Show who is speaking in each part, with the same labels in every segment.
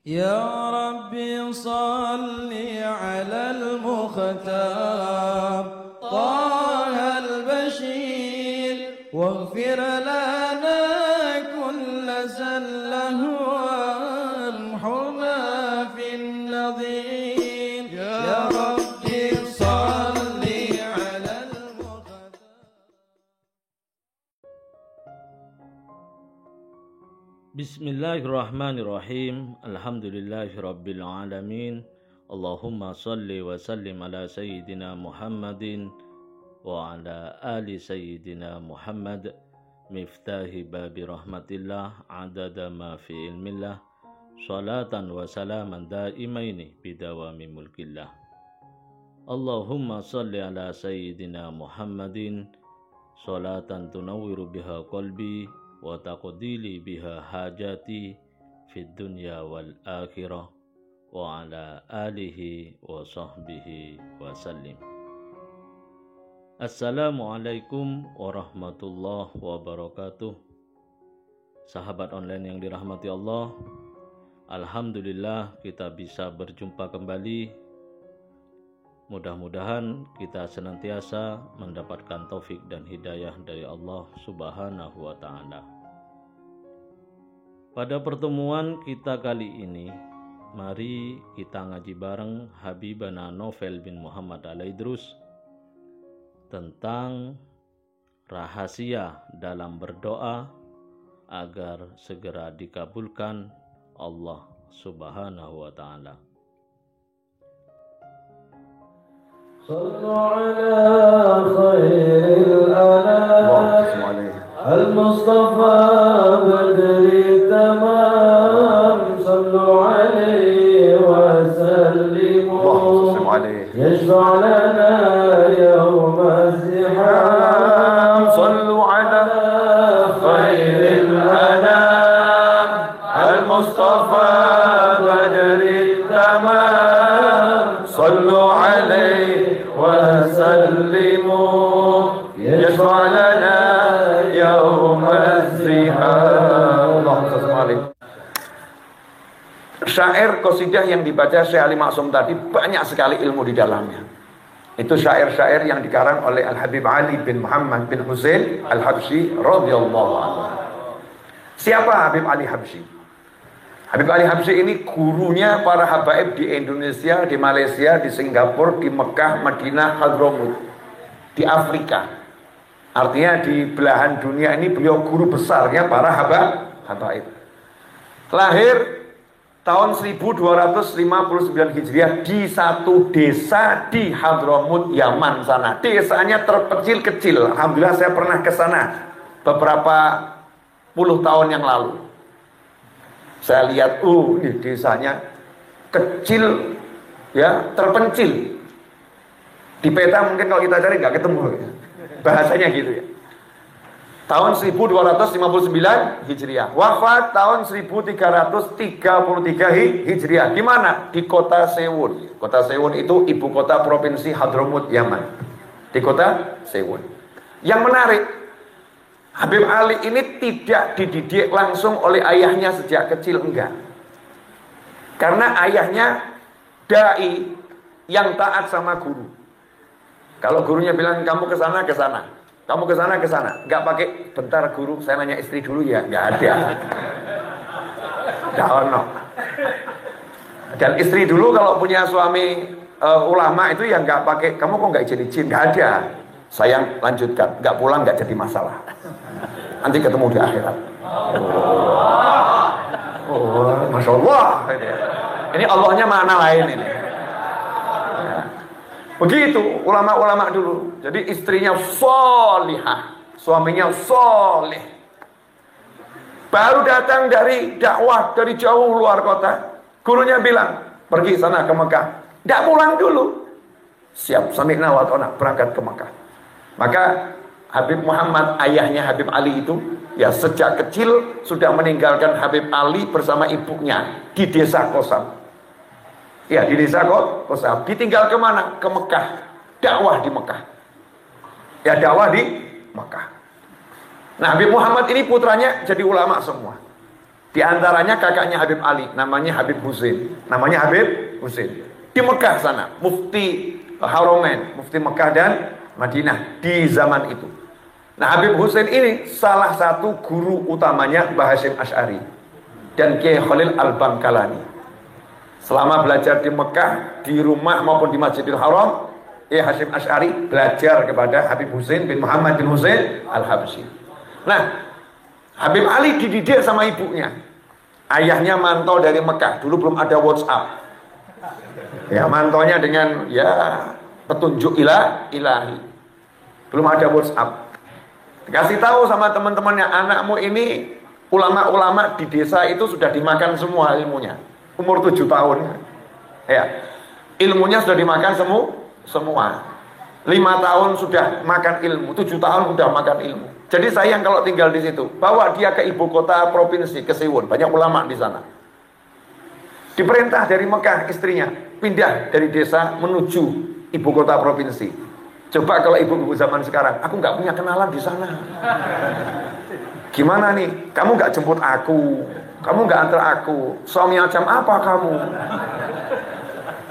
Speaker 1: يا ربي صل على المختار طه البشير واغفر لنا كل زله وامحنا في النظير يا ربي صل على المختار.
Speaker 2: Bismillahirrahmanirrahim. Alhamdulillahirabbil alamin. Allahumma shalli wa sallim ala sayyidina Muhammadin wa ala ali sayyidina Muhammad miftahi babi rahmatillah adada ma fi ilmillah salatan wa salaman daimaini bidawami mulkillah. Allahumma shalli ala sayyidina Muhammadin salatan tunawwiru biha qalbi wa taqdili biha hajati fid dunya wal akhirah wa ala alihi wa sahbihi wa sallim. Assalamualaikum warahmatullahi wabarakatuh. Sahabat online yang dirahmati Allah, alhamdulillah kita bisa berjumpa kembali. Mudah-mudahan kita senantiasa mendapatkan taufik dan hidayah dari Allah Subhanahu wa Ta'ala. Pada pertemuan kita kali ini, mari kita ngaji bareng Habibana Novel bin Muhammad Al-Idrus tentang rahasia dalam berdoa agar segera dikabulkan Allah Subhanahu wa Ta'ala.
Speaker 1: صلوا على خير الأنام المصطفى بدر التمام صلوا عليه وسلموا يشفع لنا يوم الزحام صلوا على خير الأنام المصطفى بدر التمام صلوا عليه وسلموا يشفع لنا يوم الزحام. اللهم صل عليه. Syair qasidah yang dibaca Syekh Ali Maksum tadi banyak sekali ilmu di dalamnya. Itu syair-syair yang dikarang oleh Al-Habib Ali bin Muhammad bin Husain Al-Habsyi radhiyallahu anhu. Siapa Habib Ali Habsyi? Habib Ali Habsyi ini gurunya para habaib di Indonesia, di Malaysia, di Singapura, di Mekah, Madinah, Hadramut, di Afrika. Artinya di belahan dunia ini beliau guru besarnya para habaib. Lahir tahun 1259 Hijriah di satu desa di Hadramut, Yaman sana. Desanya terkecil-kecil. Alhamdulillah saya pernah ke sana beberapa puluh tahun yang lalu. Saya lihat, ini desanya kecil, ya, terpencil. Di peta mungkin kalau kita cari nggak ketemu, bahasanya gitu ya. Tahun 1259 Hijriah, wafat tahun 1333 Hijriah. Di mana? Di kota Sewun. Kota Sewun itu ibu kota provinsi Hadramut, Yaman. Di kota Sewun. Yang menarik, Habib Ali ini tidak dididik langsung oleh ayahnya sejak kecil, enggak. Karena ayahnya dai yang taat sama guru. Kalau gurunya bilang kamu ke sana, ke sana. Kamu ke sana, ke sana. Enggak pakai bentar guru, saya nanya istri dulu ya, enggak ada. Enggak ono. Dan istri dulu kalau punya suami ulama itu ya enggak pakai, kamu kok enggak izin-izin, enggak ada. Sayang lanjutkan, enggak pulang enggak jadi masalah. Nanti ketemu di akhirat. Masya Allah. Ini Allahnya mana lain ini. Begitu ulama-ulama dulu. Jadi istrinya sholihah, suaminya sholih. Baru datang dari dakwah dari jauh luar kota. Gurunya bilang, pergi sana ke Mekah. Tidak pulang dulu. Siap, sami'na wa ata'na, berangkat ke Mekah. Maka Habib Muhammad, ayahnya Habib Ali itu, ya sejak kecil sudah meninggalkan Habib Ali bersama ibunya di desa Kosam. Ya, di desa Kosam. Ditinggal ke mana? Ke Mekah. Dakwah di Mekah. Ya, dakwah di Mekah. Nah, Habib Muhammad ini putranya jadi ulama semua. Di antaranya kakaknya Habib Ali, namanya Habib Husain. Namanya Habib Husain. Di Mekah sana, mufti Haramain, mufti Mekah dan Madinah di zaman itu. Nah, Habib Husain ini salah satu guru utamanya Mbah Hasyim Asy'ari dan Kiai Khalil Al-Bangkalani. Selama belajar di Mekah, di rumah maupun di Masjidil Haram, Kiai Hasyim Asy'ari belajar kepada Habib Husain bin Muhammad bin Husain Al-Habsyi. Nah, Habib Ali dididik sama ibunya. Ayahnya mantau dari Mekah. Dulu belum ada WhatsApp. Ya, mantaunya dengan petunjuk ilahi. Belum ada WhatsApp. Dikasih tahu sama teman-temannya, anakmu ini ulama-ulama di desa itu sudah dimakan semua ilmunya. Umur 7 tahun. Ya. Ilmunya sudah dimakan semua. 5 tahun sudah makan ilmu, 7 tahun sudah makan ilmu. Jadi sayang kalau tinggal di situ. Bawa dia ke ibu kota provinsi, ke Siwon. Banyak ulama di sana. Diperintah dari Mekah istrinya, pindah dari desa menuju ibu kota provinsi. Coba kalau ibu-ibu zaman sekarang, aku nggak punya kenalan di sana. Gimana nih? Kamu nggak jemput aku, kamu nggak antar aku. Suami macam apa kamu?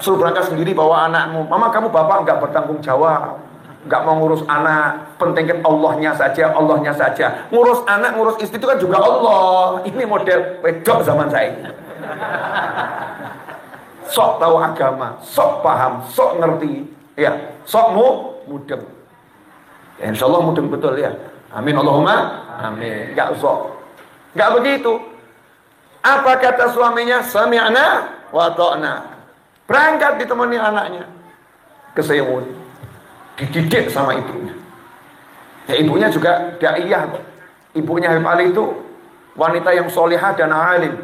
Speaker 1: Suruh berangkat sendiri bawa anakmu. Mama, kamu bapak nggak bertanggung jawab, nggak mau ngurus anak. Penting kan Allahnya saja. Ngurus anak, ngurus istri itu kan juga Allah. Ini model wedok zaman saya. Sok tahu agama, sok paham, sok ngerti, ya, sok mudeng. Ya, insya Allah mudeng betul ya. Amin Allahumma amin. Nggak sok, nggak begitu. Apa kata suaminya? Sami'na wa ta'na. Berangkat ditemani anaknya ke Siwon, dididik sama ibunya. Ya, ibunya juga daiyah kok. Ibunya Habib Ali itu wanita yang solihah dan alim.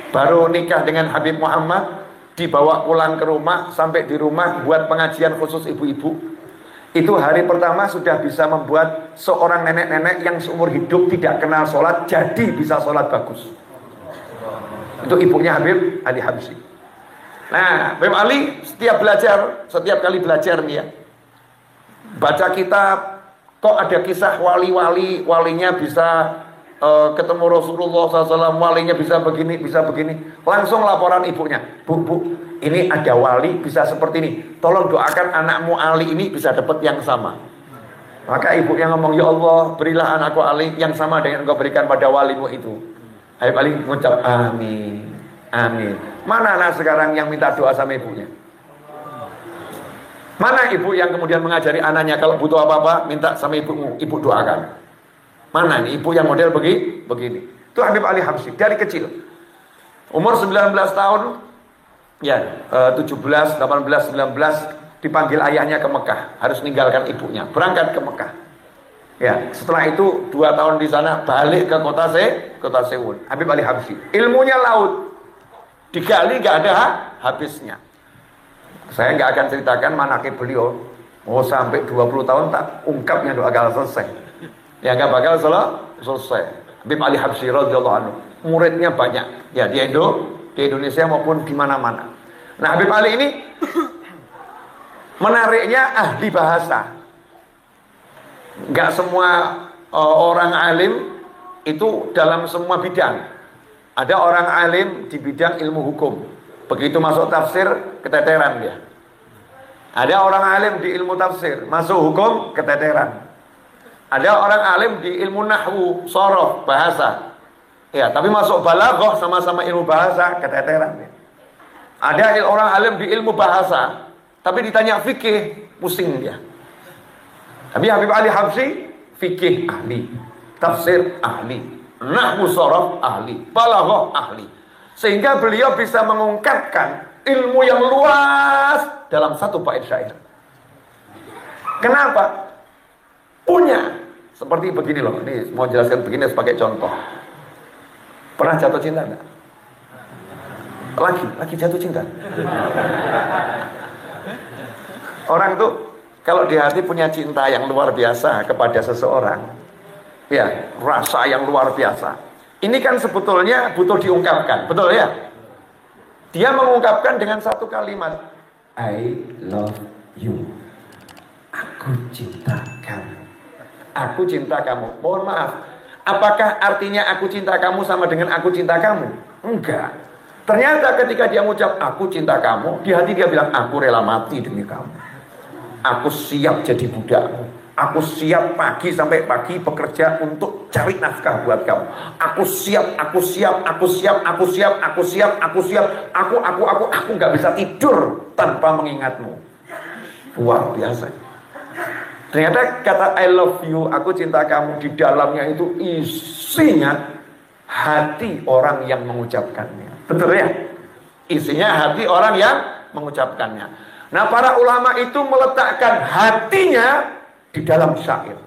Speaker 1: Baru nikah dengan Habib Muhammad, dibawa pulang ke rumah, sampai di rumah buat pengajian khusus ibu-ibu. Itu hari pertama sudah bisa membuat seorang nenek-nenek yang seumur hidup tidak kenal sholat jadi bisa sholat bagus. Itu ibunya Habib Ali Habsyi. Nah, Habib Ali setiap kali belajar nih ya, baca kitab, kok ada kisah walinya bisa ketemu Rasulullah SAW, walinya bisa begini, langsung laporan ibunya, bu, ini ada wali bisa seperti ini, tolong doakan anakmu Ali ini bisa dapat yang sama. Maka ibunya ngomong, ya Allah, berilah anakku Ali yang sama dengan engkau berikan pada walimu itu. Habib Ali mengucap amin. Mana anak sekarang yang minta doa sama ibunya? Mana ibu yang kemudian mengajari anaknya kalau butuh apa-apa minta sama ibumu, ibu doakan? Mana nih ibu yang model begini? Itu Habib Ali Habsyi dari kecil. Umur 19 tahun, ya 17, 18, 19 dipanggil ayahnya ke Mekah, harus meninggalkan ibunya, berangkat ke Mekah. Ya, setelah itu 2 tahun di sana balik ke kota Siwon. Habib Ali Habsyi, ilmunya laut. Digali nggak ada habisnya. Saya nggak akan ceritakan manaqib beliau. Sampai 20 tahun tak ungkapnya doa bakal selesai. Ya nggak bakal selesai. Habib Ali Habsyi radhiyallahu anhu, muridnya banyak. Ya di Indonesia maupun di mana-mana. Nah, Habib Ali ini menariknya ahli bahasa. Nggak semua orang alim itu dalam semua bidang. Ada orang alim di bidang ilmu hukum. Begitu masuk tafsir, keteteran dia. Ada orang alim di ilmu tafsir, masuk hukum, keteteran. Ada orang alim di ilmu nahwu, sorof, bahasa. Ya, tapi masuk balaghah sama-sama ilmu bahasa, keteteran dia. Ada orang alim di ilmu bahasa, tapi ditanya fikih, pusing dia. Tapi Habib Ali Habsyi, fikih ahli, tafsir ahli, nahwu sorof ahli, balaghah ahli. Sehingga beliau bisa mengungkapkan ilmu yang luas dalam satu bait syair. Kenapa? Punya. Seperti begini loh, ini mau jelaskan begini sebagai contoh. Pernah jatuh cinta enggak? Lagi jatuh cinta. Orang tuh kalau di hati punya cinta yang luar biasa kepada seseorang, ya, rasa yang luar biasa. Ini kan sebetulnya butuh diungkapkan, betul ya? Dia mengungkapkan dengan satu kalimat, I love you. Aku cinta kamu. Aku cinta kamu. Mohon maaf, Apakah artinya aku cinta kamu sama dengan aku cinta kamu? Enggak. Ternyata ketika dia mengucap aku cinta kamu, di hati dia bilang aku rela mati demi kamu. Aku siap jadi budakmu. Aku siap pagi sampai pagi bekerja untuk cari nafkah buat kamu. Aku siap, aku siap, aku siap, aku siap, aku siap, aku siap. Aku nggak bisa tidur tanpa mengingatmu. Luar biasa. Ternyata kata I love you, aku cinta kamu, di dalamnya itu isinya hati orang yang mengucapkannya. Betul ya? Isinya hati orang yang mengucapkannya. Nah, para ulama itu meletakkan hatinya di dalam syair.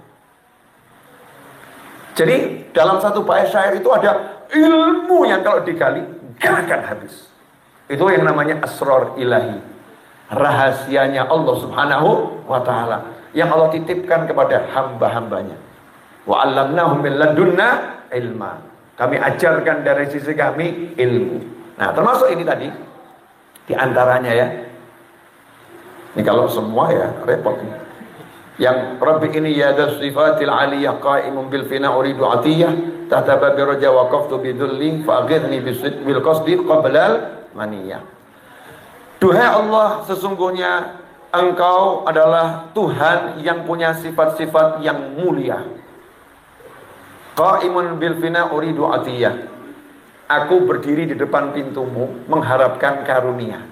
Speaker 1: Jadi dalam satu bait syair itu ada ilmu yang kalau digali gak akan habis. Itu yang namanya asrar ilahi, rahasianya Allah Subhanahu wa ta'ala yang Allah titipkan kepada hamba-hambanya. Wa 'allamnahu min ladunna ilma. Kami ajarkan dari sisi kami ilmu. Nah, termasuk ini tadi di antaranya ya. Ini kalau semua ya repot nih. Yang Rabbi ini ya das sifatil aliyah qaimun bil fina uridu atiyah tahta babi raja waqaftu bidulli fa'ghirni bil qasdi qablal maniyah. Duhai Allah, sesungguhnya Engkau adalah Tuhan yang punya sifat-sifat yang mulia. Qaimun bil fina uridu atiyah. Aku berdiri di depan pintumu mengharapkan karunia.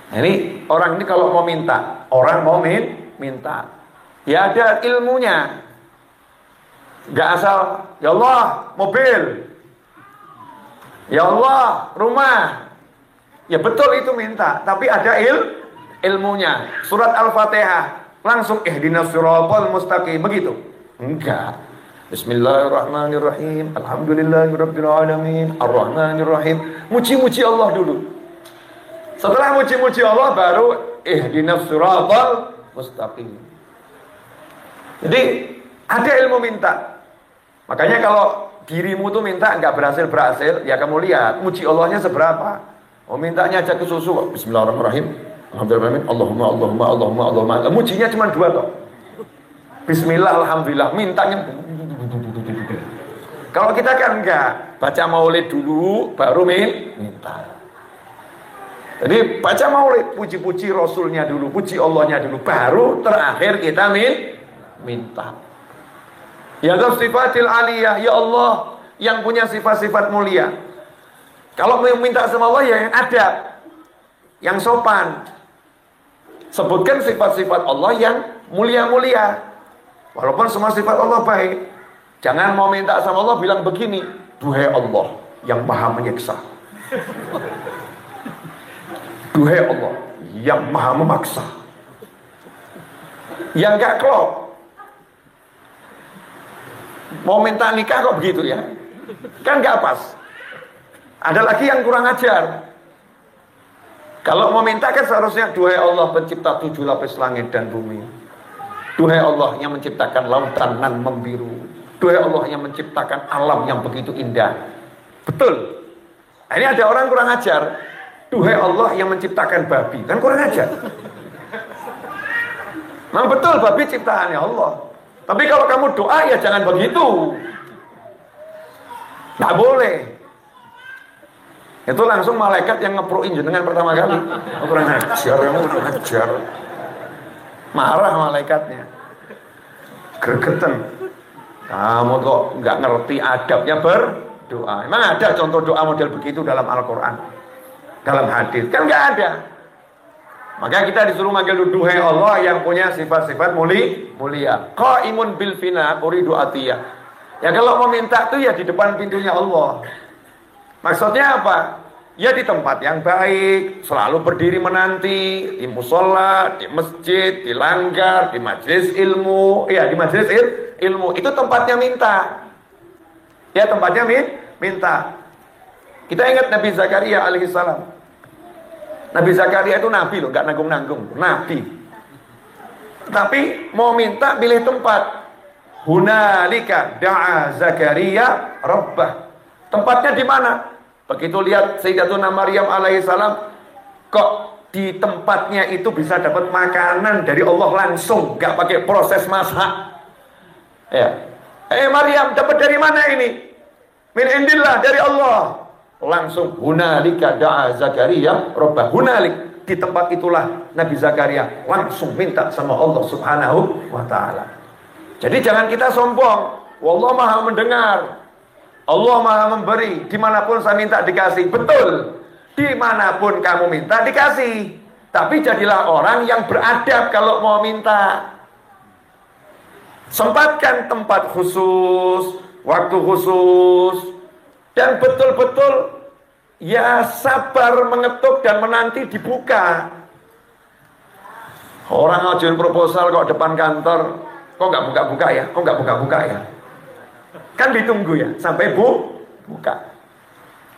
Speaker 1: Nah, ini orang ini kalau mau minta, orang mau minta. Ya ada ilmunya. Gak asal, ya Allah mobil, ya Allah rumah. Ya betul itu minta, tapi ada ilmunya. Surat Al-Fatihah langsung ihdinas siratal mustaqim begitu? Enggak. Bismillahirrahmanirrahim. Alhamdulillahirabbil alamin. Arrahmanirrahim. Muji-muji Allah dulu. Setelah muji-muji Allah baru ihdinas siratal mustaqim. Jadi ada ilmu minta. Makanya kalau dirimu tuh minta nggak berhasil, ya kamu lihat muji Allahnya seberapa. Oh mintanya aja ke susu. Bismillahirrahmanirrahim. Alhamdulillah. Allahumma. Mujinya cuma 2 toh. Bismillah, alhamdulillah. Mintanya. Kalau kita kan enggak, baca maulid dulu baru minta. Jadi baca maulid, puji-puji Rasulnya dulu, puji Allahnya dulu, baru terakhir kita minta. Ya Allah sifatil aliyah, ya Allah yang punya sifat-sifat mulia. Kalau mau minta sama Allah ya yang ada, yang sopan. Sebutkan sifat-sifat Allah yang mulia-mulia. Walaupun semua sifat Allah baik. Jangan mau minta sama Allah bilang begini, duhai Allah yang maha menyiksa, duhai Allah yang maha memaksa. Yang gak klop. Mau minta nikah kok begitu ya? Kan gak pas. Ada lagi yang kurang ajar. Kalau mau minta kan seharusnya duhai Allah pencipta 7 lapis langit dan bumi. Duhai Allah yang menciptakan lautan nan membiru. Duhai Allah yang menciptakan alam yang begitu indah. Betul. Nah, ini ada orang kurang ajar. Duhai Allah yang menciptakan babi. Kan kurang ajar. Memang betul babi ciptaannya Allah. Tapi kalau kamu doa ya jangan begitu. Nggak boleh. Itu langsung malaikat yang ngepruin jenengan pertama kali. Kurang ajar, kamu kurang ajar. Marah malaikatnya. Gregetan. Kamu kok nggak ngerti adabnya berdoa. Emang ada contoh doa model begitu dalam Al-Quran, dalam hadis? Kan nggak ada. Maka kita disuruh manggil duhai Allah yang punya sifat-sifat mulia. Qaimun bil fina uridu atiyah. Ya kalau mau minta tuh ya di depan pintunya Allah. Maksudnya apa? Ya di tempat yang baik, selalu berdiri menanti, di musola, di masjid, di langgar, di majelis ilmu. Ya di majelis ilmu itu tempatnya minta. Ya tempatnya minta. Kita ingat Nabi Zakaria alaihissalam. Nabi Zakaria itu nabi loh, nggak nanggung-nanggung, nabi. Tapi mau minta pilih tempat. Hunalika da'a Zakaria rabbah. Tempatnya di mana? Begitu lihat Sayyidatuna Maryam alaihissalam, kok di tempatnya itu bisa dapat makanan dari Allah langsung, nggak pakai proses masak. Ya, Maryam, dapat dari mana ini? Min indillah, dari Allah. Langsung hunalika da'a Zakaria rabbah. Hunalik, di tempat itulah Nabi Zakaria langsung minta sama Allah Subhanahu wa taala. Jadi jangan kita sombong. Wallah Maha mendengar. Allah Maha memberi. Dimanapun saya minta dikasih. Betul. Dimanapun kamu minta dikasih. Tapi jadilah orang yang beradab kalau mau minta. Sempatkan tempat khusus, waktu khusus, dan betul-betul ya sabar mengetuk dan menanti dibuka. Orang ngajuin proposal kok depan kantor, kok nggak buka-buka ya? Kok nggak buka-buka ya? Kan ditunggu ya sampai buka.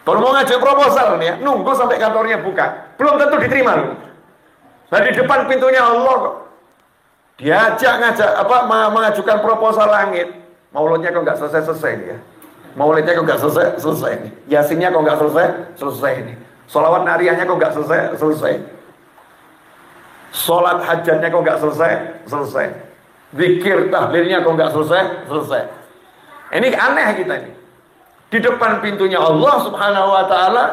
Speaker 1: Kalau mau ngajuin proposal nih ya, nunggu sampai kantornya buka, belum tentu diterima loh. Nah di depan pintunya Allah kok diajak mengajukan proposal langit. Maulidnya kok nggak selesai nih ya. Maulidnya kok nggak selesai nih. Yasinnya kok nggak selesai nih. Sholawat nariyahnya kok nggak selesai. Sholat hajatnya kok nggak selesai. Zikir tahlilnya kok nggak selesai. Ini aneh kita ini. Di depan pintunya Allah Subhanahu wa taala,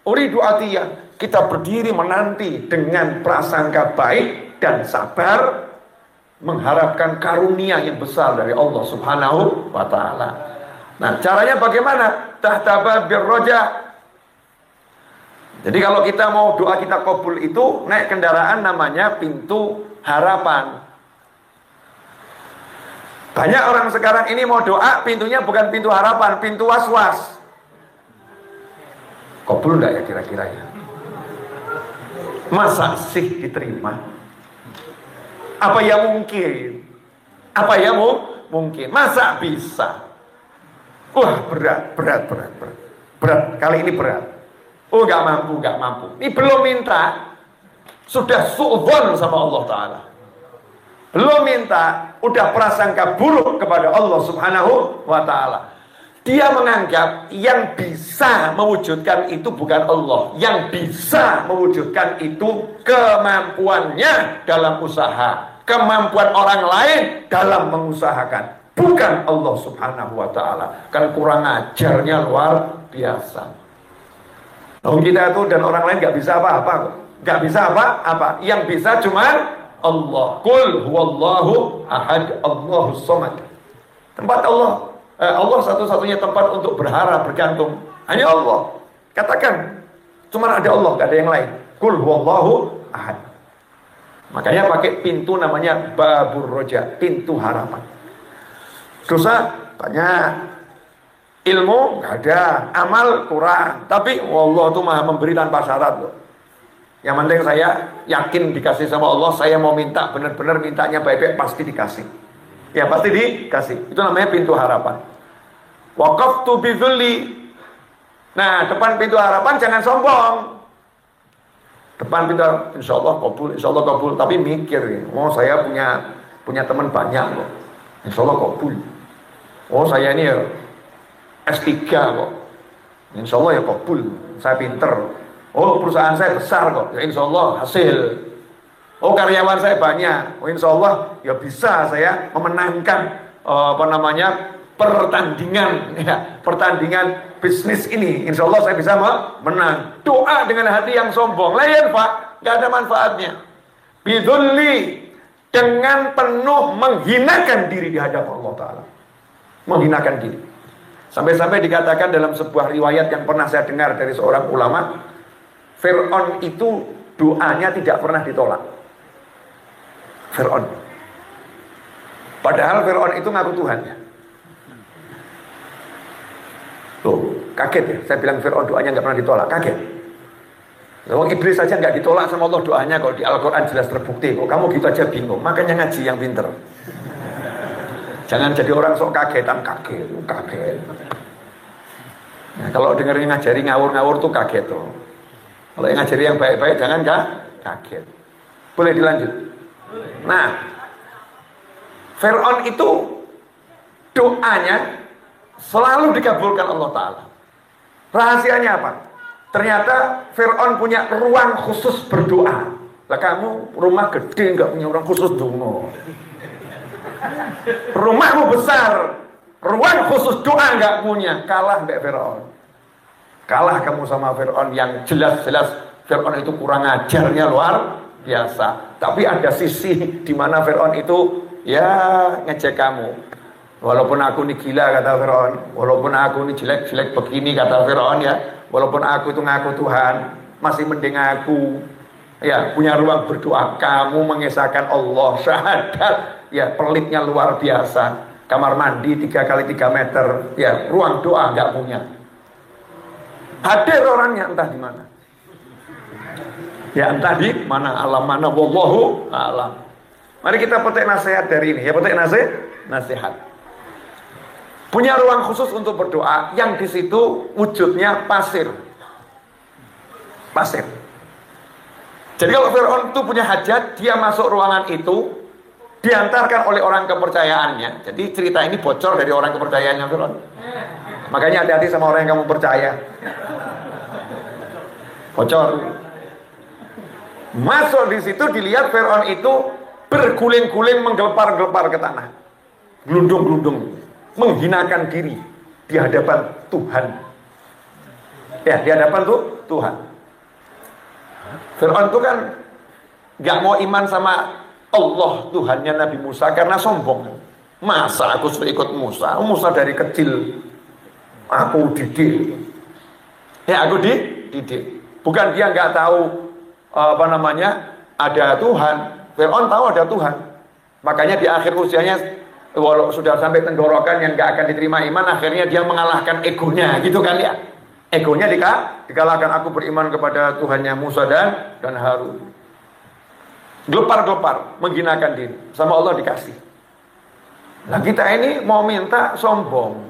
Speaker 1: uridu atiyah, kita berdiri menanti dengan prasangka baik dan sabar, mengharapkan karunia yang besar dari Allah Subhanahu wa taala. Nah, caranya bagaimana? Tahtaba birroja. Jadi kalau kita mau doa kita kabul itu naik kendaraan namanya pintu harapan. Banyak orang sekarang ini mau doa pintunya bukan pintu harapan, pintu was-was. Kabul enggak ya kira-kira ya? Masa sih diterima? Apa ya mungkin? Mungkin? Masa bisa? Wah, berat. Kali ini berat. Oh, nggak mampu. Ini belum minta, sudah su'dzon sama Allah Ta'ala. Belum minta, udah prasangka buruk kepada Allah Subhanahu wa Ta'ala. Dia menganggap yang bisa mewujudkan itu bukan Allah. Yang bisa mewujudkan itu kemampuannya dalam usaha, kemampuan orang lain dalam mengusahakan, bukan Allah Subhanahu wa Ta'ala. Kan kurang ajarnya luar biasa. Kita itu dan orang lain gak bisa apa-apa. Gak bisa apa-apa. Yang bisa cuman Allah. Qul huwallahu ahad, Allahus samad. Tempat Allah satu-satunya tempat untuk berharap, bergantung hanya Allah. Katakan cuma ada Allah, gak ada yang lain. Qul huwallahu ahad. Makanya pakai pintu namanya babur roja, pintu harapan. Dosa banyak, ilmu gak ada, amal kurang, tapi Allah itu Maha memberi tanpa syarat loh. Yang penting saya yakin dikasih sama Allah. Saya mau minta, benar-benar mintanya baik-baik, pasti dikasih. Ya pasti dikasih. Itu namanya pintu harapan. Waqaftu bidzulli. Nah, depan pintu harapan jangan sombong. Depan pintu harapan, insya Allah kabul. Tapi mikir, oh saya punya teman banyak loh. Insya Allah kabul. Oh saya ini ya S3 kok. Insya Allah ya kabul. Saya pinter. Oh perusahaan saya besar kok. Ya insya Allah hasil. Oh karyawan saya banyak. Oh insya Allah ya bisa saya memenangkan pertandingan bisnis ini. Insya Allah saya bisa menang. Doa dengan hati yang sombong, lain Pak, gak ada manfaatnya. Bidzulli, dengan penuh menghinakan diri di hadapan Allah Ta'ala. Menghinakan diri. Sampai-sampai dikatakan dalam sebuah riwayat yang pernah saya dengar dari seorang ulama, Fir'aun itu doanya tidak pernah ditolak. Fir'aun. Padahal Fir'aun itu ngaku Tuhan ya. Loh, kaget ya. Saya bilang Fir'aun doanya nggak pernah ditolak. Kaget. Kalau iblis saja nggak ditolak sama Allah doanya, kalau di Al-Quran jelas terbukti. Kok kamu gitu aja bingung. Makanya ngaji yang pinter. Jangan jadi orang sok kagetan, kaget. Nah, kalau dengerin ngajari ngawur-ngawur tuh kaget tuh. Kalau yang ngajari yang baik-baik jangan kaget. Boleh dilanjut. Nah, Fir'aun itu doanya selalu dikabulkan Allah Ta'ala. Rahasianya apa? Ternyata Fir'aun punya ruang khusus berdoa. Lah kamu rumah gede nggak punya ruang khusus dongo. Rumahmu besar, ruang khusus doa nggak punya, kalah Mbak Fir'aun. Kalah kamu sama Fir'aun yang jelas-jelas Fir'aun itu kurang ajarnya luar biasa. Tapi ada sisi di mana Fir'aun itu ya ngecek kamu. Walaupun aku ini gila kata Fir'aun, walaupun aku ini jelek-jelek begini kata Fir'aun ya, walaupun aku itu ngaku Tuhan, masih mending aku ya punya ruang berdoa. Kamu mengesahkan Allah, syahadat, ya pelitnya luar biasa. Kamar mandi 3 kali 3 meter, ya ruang doa nggak punya. Hadir orangnya entah di mana. Ya entah di mana, alam mana, wallahu alam. Mari kita petik nasihat dari ini. Ya petik nasihat. Punya ruang khusus untuk berdoa yang di situ wujudnya pasir. Pasir. Jadi kalau Fir'aun itu punya hajat, dia masuk ruangan itu, diantarkan oleh orang kepercayaannya. Jadi cerita ini bocor dari orang kepercayaannya Fir'aun. Makanya hati-hati sama orang yang kamu percaya. Bocor. Masuk di situ dilihat Fir'aun itu berguling-guling menggelepar-gelepar ke tanah. Gelundung-gelundung. Menghinakan diri di hadapan Tuhan. Ya, di hadapan Tuhan. Fir'aun itu kan gak mau iman sama Allah Tuhannya Nabi Musa karena sombong. Masa aku sudah ikut Musa? Musa dari kecil aku didik. Ya aku didik. Bukan dia nggak tahu ada Tuhan. Fir'aun tahu ada Tuhan. Makanya di akhir usianya walau sudah sampai tenggorokan yang nggak akan diterima iman, akhirnya dia mengalahkan egonya, gitu kan ya? Egonya dikalahkan. Aku beriman kepada Tuhannya Musa dan Harun. Gelepar-gelepar, menghinakan diri. Sama Allah dikasih. Nah kita ini mau minta sombong.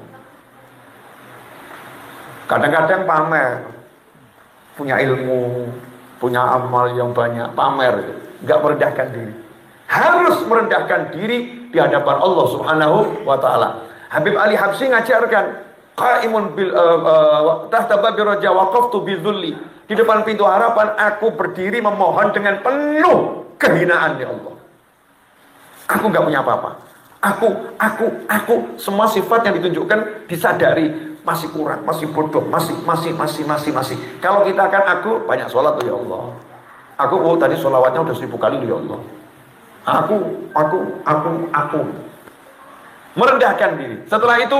Speaker 1: Kadang-kadang pamer. Punya ilmu, punya amal yang banyak, pamer. Gak merendahkan diri. Harus merendahkan diri di hadapan Allah Subhanahu wa ta'ala. Habib Ali Habsyi ngajarkan, qaimun bil tahta babi raja waqaftu bidzulli. Di depan pintu harapan aku berdiri memohon dengan penuh kehinaan ya Allah. Aku nggak punya apa-apa. Aku semua sifat yang ditunjukkan disadari masih kurang, masih bodoh, masih. Kalau kita kan aku banyak sholat tuh ya Allah. Aku tadi sholawatnya udah 1000 kali tuh ya Allah. Aku merendahkan diri. Setelah itu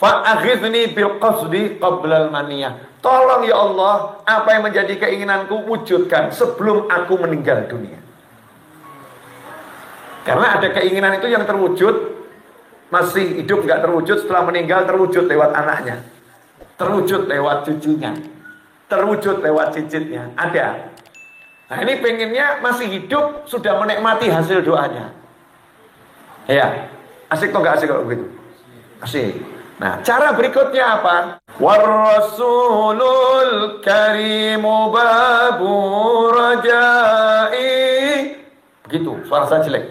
Speaker 1: fa'aghidni bil qasdi qabla al-maniyah. Tolong ya Allah, apa yang menjadi keinginanku wujudkan sebelum aku meninggal dunia. Karena ada keinginan itu yang terwujud masih hidup nggak terwujud, setelah meninggal terwujud lewat anaknya, terwujud lewat cucunya, terwujud lewat cicitnya. Ada. Nah ini pengennya masih hidup sudah menikmati hasil doanya. Ya, asik atau nggak asik kalau begitu? Asik. Nah, cara berikutnya apa? War-rasulul karimu babu rajai. Begitu, suara saya jelek.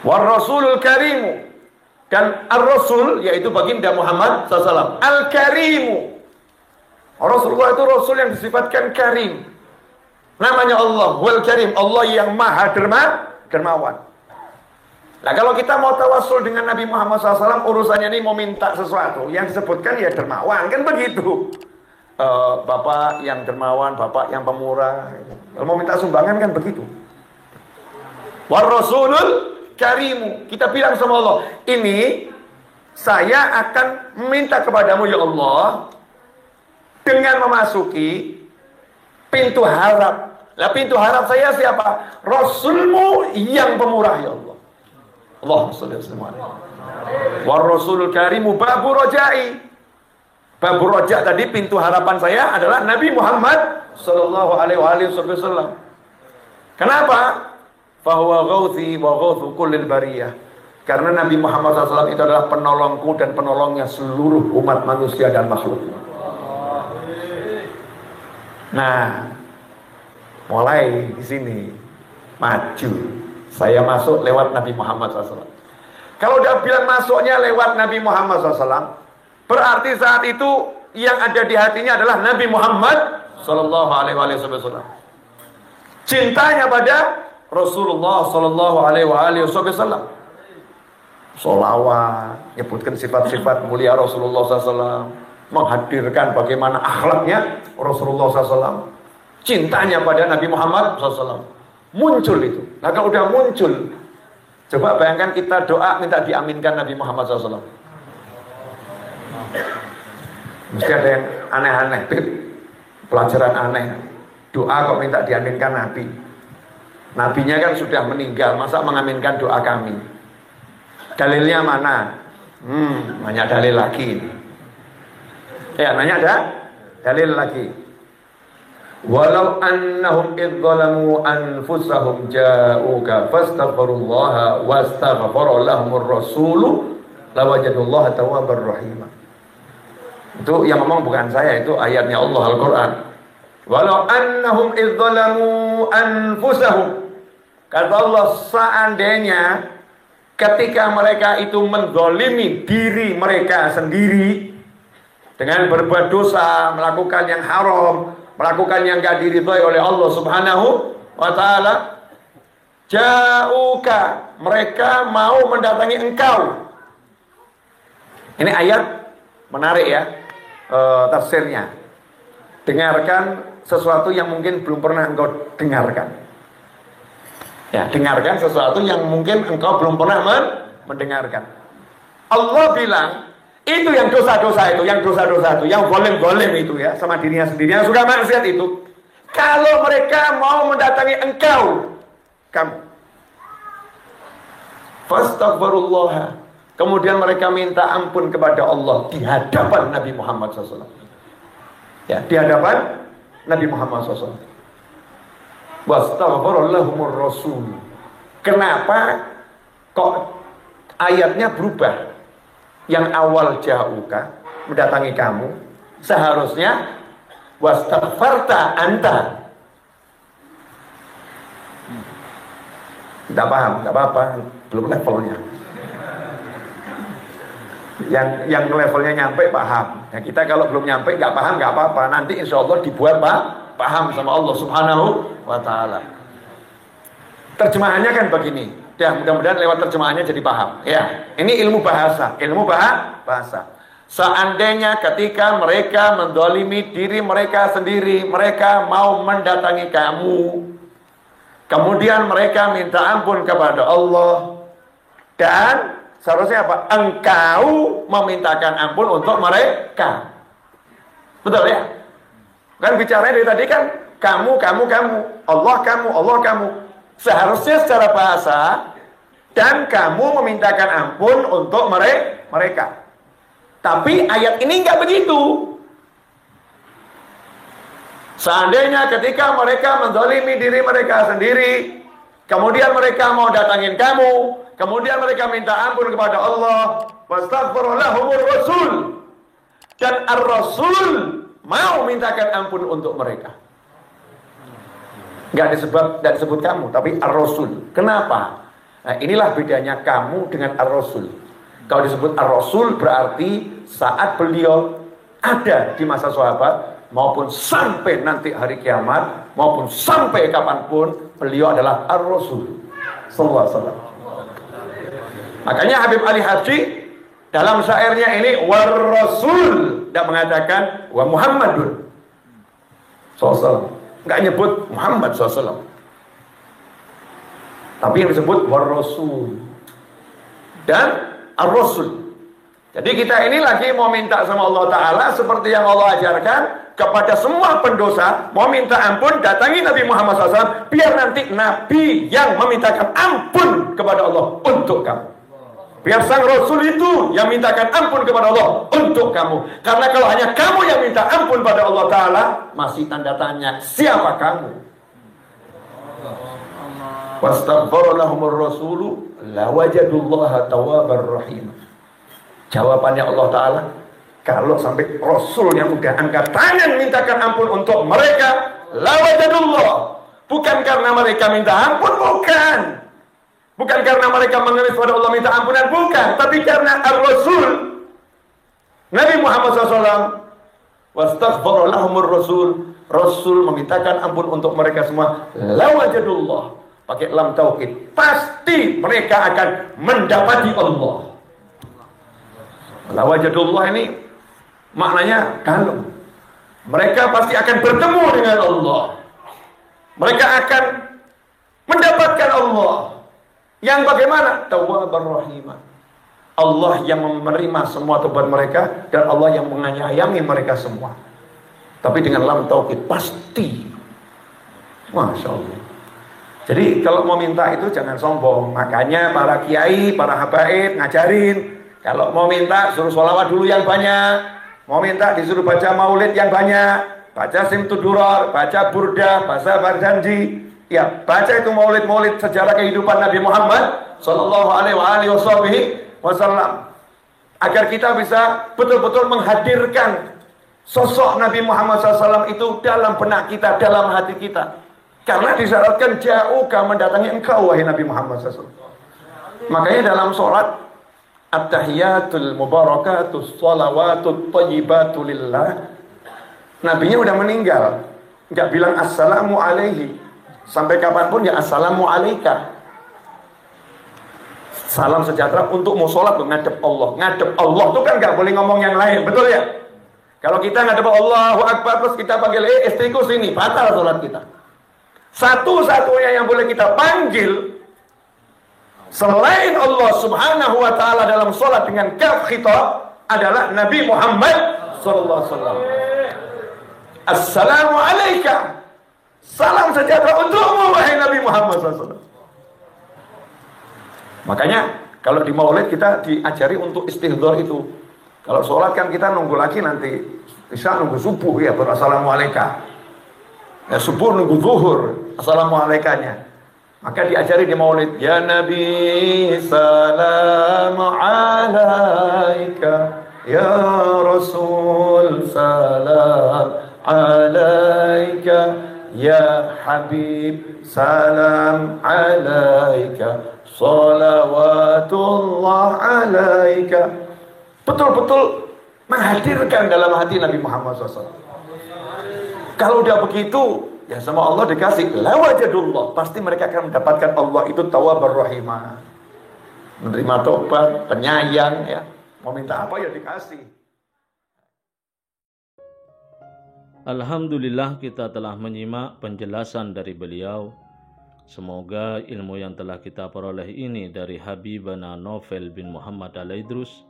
Speaker 1: War-rasulul karimu. Dan ar-rasul, yaitu baginda Muhammad SAW. Al-karimu. Rasulullah itu rasul yang disifatkan karim. Namanya Allah, wal karim. Allah yang maha dermawan. Nah kalau kita mau tawasul dengan Nabi Muhammad SAW, urusannya ini mau minta sesuatu, yang disebutkan ya dermawan, kan begitu. Bapak yang dermawan, bapak yang pemurah. Kalau mau minta sumbangan kan begitu. War rasulul karimu. Kita bilang sama Allah, ini saya akan meminta kepadamu ya Allah dengan memasuki pintu harap. Nah pintu harap saya siapa? Rasulmu yang pemurah ya Allah. Allahumma shalli alaihi. War rasulul karimu babu rajai. Babu raja tadi pintu harapan saya adalah Nabi Muhammad sallallahu alaihi wasallam. Kenapa? Fahuwa ghauthi wa ghauthu kullil bariyah. Karena Nabi Muhammad SAW itu adalah penolongku dan penolongnya seluruh umat manusia dan makhluk. Nah, mulai di sini maju. Saya masuk lewat Nabi Muhammad SAW. Kalau udah bilang masuknya lewat Nabi Muhammad SAW, berarti saat itu yang ada di hatinya adalah Nabi Muhammad SAW. Cintanya pada Rasulullah SAW. Sholawat, nyebutkan sifat-sifat mulia Rasulullah SAW, menghadirkan bagaimana akhlaknya Rasulullah SAW, cintanya pada Nabi Muhammad SAW. Muncul itu. Nah kalau udah muncul, coba bayangkan kita doa minta diaminkan Nabi Muhammad SAW. Mesti ada yang aneh-aneh, pelajaran aneh. Doa kok minta diaminkan Nabi. Nabinya kan sudah meninggal, masa mengaminkan doa kami? Dalilnya mana? Banyak dalil lagi. Ya, nanya ada dalil lagi. Walau annahum idzalamu anfusahum ja'uka fastaghfirullaha wastaghfara lahumur rasulu lawajadullaha tawwabar rahim. Itu yang ngomong bukan saya, itu ayatnya Allah Al-Qur'an. Walau annahum idzalamu anfusahum, kata Allah, seandainya ketika mereka itu menzalimi diri mereka sendiri dengan berbuat dosa, melakukan yang haram, melakukan yang gak diridhai oleh Allah Subhanahu wa ta'ala, ja'uka, mereka mau mendatangi engkau. Ini ayat menarik ya, tafsirnya. Dengarkan sesuatu yang mungkin belum pernah engkau dengarkan. Ya, dengarkan sesuatu yang mungkin engkau belum pernah mendengarkan. Allah bilang, itu yang dosa-dosa itu, yang zalim-zalim itu ya, sama dirinya sendiri, yang sudah maksiat itu. Kalau mereka mau mendatangi engkau, kamu, fastaghfirullah, kemudian mereka minta ampun kepada Allah di hadapan Nabi Muhammad SAW. Ya, di hadapan Nabi Muhammad SAW. Wastaghfirallahumur rasul. Kenapa kok ayatnya berubah? Yang awal ja'uka, mendatangi kamu, seharusnya wastaghfarta anta. Tidak paham, tidak apa-apa, belum levelnya. Yang levelnya nyampe paham. Nah, kita kalau belum nyampe nggak paham nggak apa-apa. Nanti insya Allah dibuat paham sama Allah Subhanahu wa ta'ala. Terjemahannya kan begini. Ya, mudah-mudahan lewat terjemahannya jadi paham. Ya, ini ilmu bahasa, bahasa. Seandainya ketika mereka mendolimi diri mereka sendiri, mereka mau mendatangi kamu, kemudian mereka minta ampun kepada Allah, dan seharusnya apa? Engkau memintakan ampun untuk mereka. Betul ya? Kan bicaranya dari tadi kan kamu, Allah kamu. Seharusnya secara bahasa, dan kamu memintakan ampun untuk mereka. Tapi ayat ini nggak begitu. Seandainya ketika mereka menzalimi diri mereka sendiri, kemudian mereka mau datangin kamu, kemudian mereka minta ampun kepada Allah, wastaghfirullah rasul, dan ar-rasul mau mintakan ampun untuk mereka. Nggak disebut kamu, tapi ar-rasul. Kenapa? Nah, inilah bedanya kamu dengan ar-rasul. Kalau disebut ar-rasul berarti saat beliau ada di masa sahabat, maupun sampai nanti hari kiamat, maupun sampai kapanpun, beliau adalah ar-rasul sallallahu alaihi wasallam. Makanya Habib Ali Habsyi dalam syairnya ini war rasul, tidak mengatakan wa Muhammadun sallallahu alaihi wasallam. Nggak nyebut Muhammad SAW, tapi yang disebut war-rasul dan ar-rasul. Jadi kita ini lagi mau minta sama Allah Ta'ala seperti yang Allah ajarkan kepada semua pendosa, mau minta ampun, datangi Nabi Muhammad SAW, biar nanti Nabi yang memintakan ampun kepada Allah untuk kamu. Biar sang Rasul itu yang mintakan ampun kepada Allah untuk kamu. Karena kalau hanya kamu yang minta ampun pada Allah Ta'ala, masih tanda tanya, siapa kamu? Wastaghfirulahumur rasulu lawajadullaha tawwabar rahim. Jawabannya Allah Ta'ala, kalau sampai Rasul yang udah angkat tangan mintakan ampun untuk mereka, lawajadullah. Bukan karena mereka minta ampun, bukan. Bukan karena mereka mengemis pada Allah minta ampunan, bukan. Tapi karena Ar-Rasul Nabi Muhammad SAW, wastaghfirulahumur rasul, Rasul memintakan ampun untuk mereka semua, lawajadullah. pakai lam taukid, pasti mereka akan mendapati Allah. La wajadullah ini maknanya dalam. Mereka pasti akan bertemu dengan Allah. Mereka akan mendapatkan Allah yang bagaimana? Tawwabar rahimah. Allah yang menerima semua tobat mereka dan Allah yang menyayangi mereka semua. Tapi dengan lam taukid, pasti. Masya Allah. Jadi kalau mau minta itu jangan sombong. Makanya para kiai, para habaib ngajarin, kalau mau minta suruh sholawat dulu yang banyak. Mau minta disuruh baca maulid yang banyak, baca simtud duror, baca burdah, baca barzanji. Ya, baca itu maulid-maulid sejarah kehidupan Nabi Muhammad sallallahu alaihi wasallam, agar kita bisa betul-betul menghadirkan sosok Nabi Muhammad SAW itu dalam benak kita, dalam hati kita. Karena disyaratkan jauhkah mendatangi engkau wahai Nabi Muhammad SAW. Makanya dalam sholat at-tahiyatul mubarakatus sholawatut thayyibatu lillah, nabinya udah meninggal, nggak bilang assalamu alaihi. Sampai kapanpun ya assalamu alaika. Salam sejahtera untuk mau sholat tuh ngadep Allah. Ngadep Allah tuh kan nggak boleh ngomong yang lain, betul ya? Kalau kita ngadep Allahu Akbar terus kita panggil istriku sini, batal sholat kita. Satu-satunya yang boleh kita panggil selain Allah subhanahu wa ta'ala dalam sholat dengan kaf khitab adalah Nabi Muhammad sallallahu alaihi wasallam. Assalamu alaika. Salam sejahtera untukmu wahai Nabi Muhammad SAW. Makanya kalau di maulid kita diajari untuk istighfar itu. Kalau sholat kan kita nunggu lagi nanti. Bisa nunggu subuh ya berassalamualaikum. Ya subuh nunggu zuhur assalamualaikanya. Maka diajari di maulid, ya Nabi salam alaika, ya Rasul salam alaika, ya Habib salam alaika, salawatullah alaika. Betul-betul menghadirkan dalam hati Nabi Muhammad SAW. Kalau udah begitu, ya sama Allah dikasih la wajadullah, pasti mereka akan mendapatkan Allah itu tawwabar rahimah, menerima tobat, penyayang ya. Mau minta apa ya dikasih.
Speaker 2: Alhamdulillah kita telah menyimak penjelasan dari beliau. Semoga ilmu yang telah kita peroleh ini dari Habibana Novel bin Muhammad Al-Idrus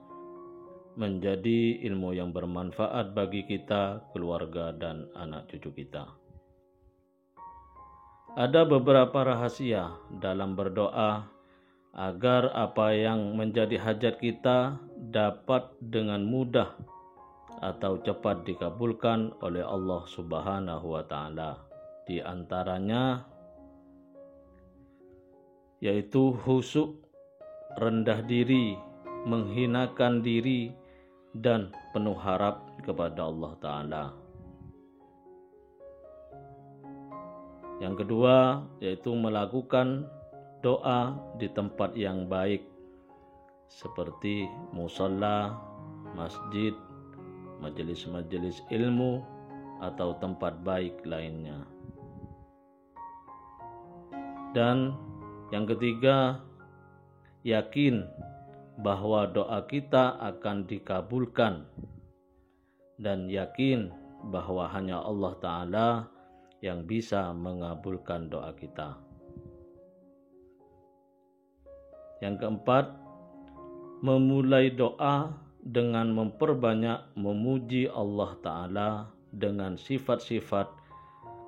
Speaker 2: menjadi ilmu yang bermanfaat bagi kita, keluarga, dan anak cucu kita. Ada beberapa rahasia dalam berdoa agar apa yang menjadi hajat kita dapat dengan mudah atau cepat dikabulkan oleh Allah Subhanahu wa Ta'ala. Di antaranya yaitu khusyuk, rendah diri, menghinakan diri, dan penuh harap kepada Allah Ta'ala. Yang kedua yaitu melakukan doa di tempat yang baik seperti musalla, masjid, majelis-majelis ilmu, atau tempat baik lainnya. Dan yang ketiga, yakin bahwa doa kita akan dikabulkan dan yakin bahwa hanya Allah Ta'ala yang bisa mengabulkan doa kita. Yang keempat, memulai doa dengan memperbanyak memuji Allah Ta'ala dengan sifat-sifat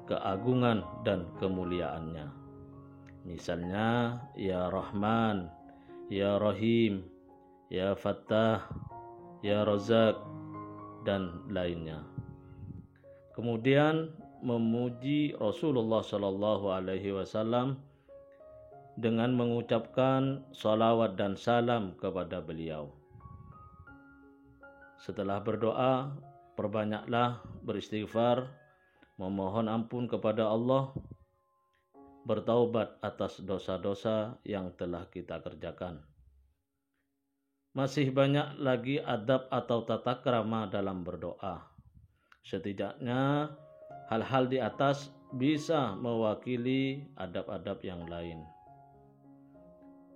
Speaker 2: keagungan dan kemuliaannya. Misalnya, Ya Rahman, Ya Rahim, Ya Fattah, Ya Razak, dan lainnya. Kemudian memuji Rasulullah Shallallahu Alaihi Wasallam dengan mengucapkan salawat dan salam kepada beliau. Setelah berdoa, perbanyaklah beristighfar, memohon ampun kepada Allah, bertaubat atas dosa-dosa yang telah kita kerjakan. Masih banyak lagi adab atau tata krama dalam berdoa. Setidaknya hal-hal di atas bisa mewakili adab-adab yang lain.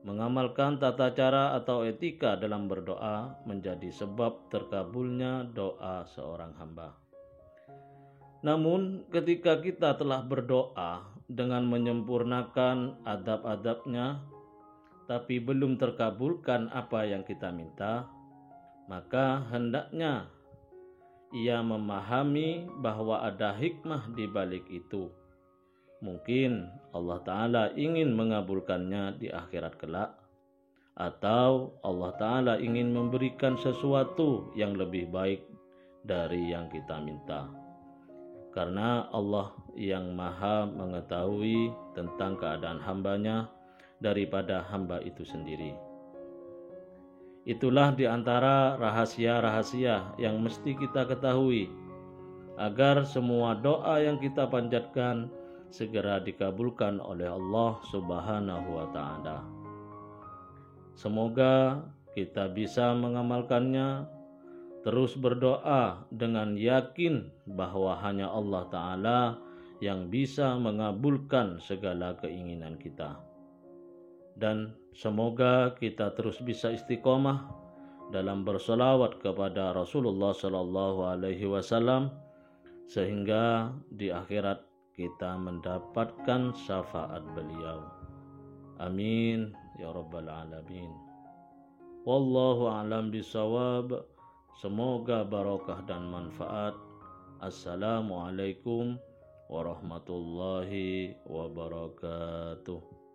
Speaker 2: Mengamalkan tata cara atau etika dalam berdoa menjadi sebab terkabulnya doa seorang hamba. Namun ketika kita telah berdoa dengan menyempurnakan adab-adabnya, tapi belum terkabulkan apa yang kita minta, maka hendaknya ia memahami bahwa ada hikmah di balik itu. Mungkin Allah Ta'ala ingin mengabulkannya di akhirat kelak, atau Allah Ta'ala ingin memberikan sesuatu yang lebih baik dari yang kita minta. Karena Allah yang maha mengetahui tentang keadaan hambanya daripada hamba itu sendiri. Itulah di antara rahasia-rahasia yang mesti kita ketahui, agar semua doa yang kita panjatkan segera dikabulkan oleh Allah Subhanahu wa Ta'ala. Semoga kita bisa mengamalkannya, terus berdoa dengan yakin bahwa hanya Allah Ta'ala yang bisa mengabulkan segala keinginan kita. Dan semoga kita terus bisa istiqomah dalam bersolawat kepada Rasulullah SAW, sehingga di akhirat kita mendapatkan syafaat beliau. Amin ya rabbal alamin. Wallahu a'lam bishawab. Semoga barokah dan manfaat. Assalamualaikum warahmatullahi wabarakatuh.